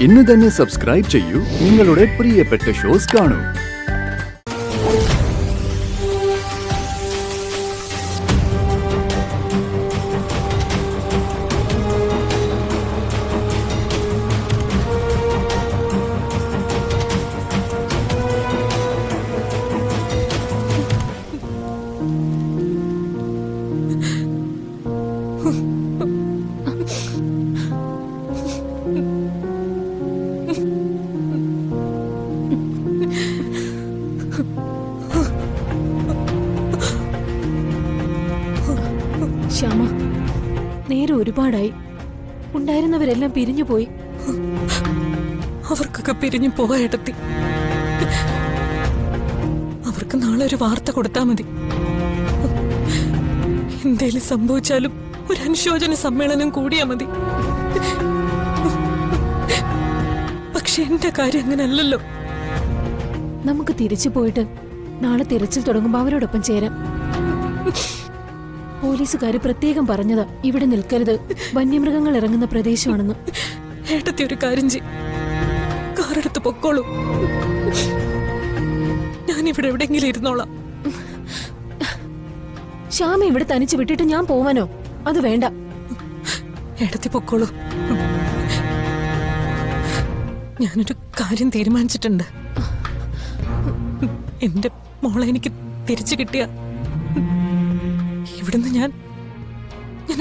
ഇന്ന് തന്നെ സബ്സ്ക്രൈബ് ചെയ്യൂ, നിങ്ങളുടെ പ്രിയപ്പെട്ട ഷോസ് കാണൂ. ശ്യാമ, നേരെ ഒരുപാടായി. ഉണ്ടായിരുന്നവരെല്ലാം പിരിഞ്ഞുപോയി. അവർക്കൊക്കെ പിരിഞ്ഞു പോകേട്ടത്തി. അവർക്ക് നാളെ ഒരു വാർത്ത കൊടുത്താ മതി. എന്തേലും സംഭവിച്ചാലും ഒരു അനുശോചന സമ്മേളനം കൂടിയാ മതി. പക്ഷെ എന്റെ കാര്യം അങ്ങനല്ലല്ലോ. നമുക്ക് തിരിച്ചു പോയിട്ട് നാളെ തിരച്ചിൽ തുടങ്ങുമ്പോ അവരോടൊപ്പം ചേരാം. പോലീസുകാര് പ്രത്യേകം പറഞ്ഞതാ ഇവിടെ നിൽക്കരുത്, വന്യമൃഗങ്ങൾ ഇറങ്ങുന്ന പ്രദേശമാണെന്ന്. ഏട്ടത്തി ഒരു കാര്യം ചെയ്, കാറെടുത്ത് പൊക്കോളൂ. ഞാൻ ഇവിടെ എവിടെയെങ്കിലും ഇരുന്നോളാം. ശ്യാമ ഇവിടെ തനിച്ച് വിട്ടിട്ട് ഞാൻ പോവാനോ? അത് വേണ്ട. ഏട്ടത്തി പൊക്കോളൂ. ഞാനൊരു കാര്യം തീരുമാനിച്ചിട്ടുണ്ട്. എന്റെ മോളെ എനിക്ക് തിരിച്ചു കിട്ടിയ ഇവിടുന്ന് ഞാൻ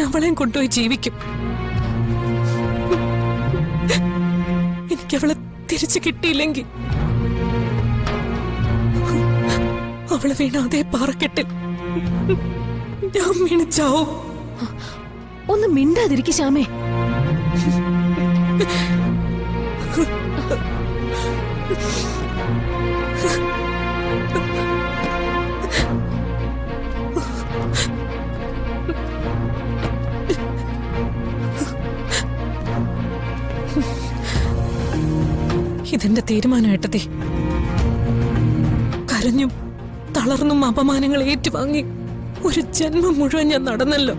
അവളെയും കൊണ്ടുപോയി ജീവിക്കും. എനിക്കവളെ തിരിച്ചു കിട്ടിയില്ലെങ്കിൽ അവള് വീണ അതേ പാറക്കെട്ടിൽ ഞാൻ വീണ് ചാവും. ഒന്ന് മിണ്ടാതിരിക്കും ശ്യാമേ. ഇതെന്റെ തീരുമാനം ഏട്ടത്തി. കരഞ്ഞും തളർന്നും അപമാനങ്ങൾ ഏറ്റുവാങ്ങി ഒരു ജന്മം മുഴുവൻ ഞാൻ നടന്നല്ലോ.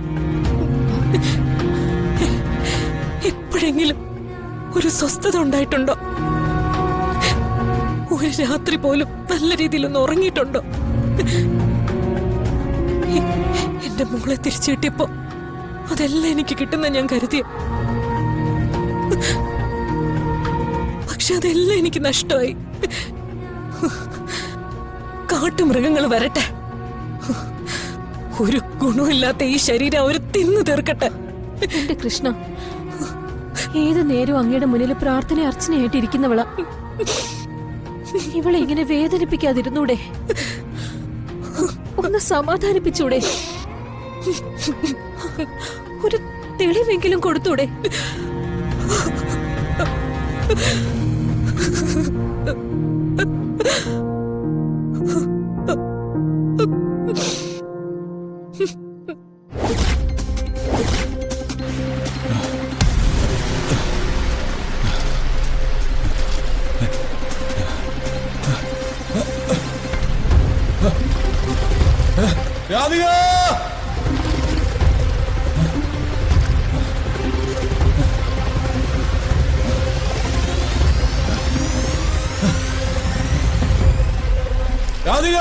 എപ്പോഴെങ്കിലും ഒരു സ്വസ്ഥത ഉണ്ടായിട്ടുണ്ടോ? ഒരു രാത്രി പോലും നല്ല രീതിയിലൊന്ന് ഉറങ്ങിയിട്ടുണ്ടോ? എന്റെ മോളെ തിരിച്ചു കിട്ടിയപ്പോ അതെല്ലാം എനിക്ക് കിട്ടുന്ന ഞാൻ കരുതിയ. പക്ഷെ അതെല്ലാം എനിക്ക് നഷ്ടമായി. കാട്ടുമൃഗങ്ങൾ വരട്ടെ, ഒരു ഗുണമില്ലാത്ത ഈ ശരീരം അവർ തിന്നു തീർക്കട്ടെ. എന്റെ കൃഷ്ണ, ഏത് നേരവും അങ്ങയുടെ മുന്നിൽ പ്രാർത്ഥന അർച്ചനയായിട്ടിരിക്കുന്നവളാ. ഇവളെ ഇങ്ങനെ വേദനിപ്പിക്കാതിരുന്നൂടെ? ഒന്ന് സമാധാനിപ്പിച്ചൂടെ? ഒരു തെളിവെങ്കിലും കൊടുത്തൂടെ? രാധിക, രാധിക,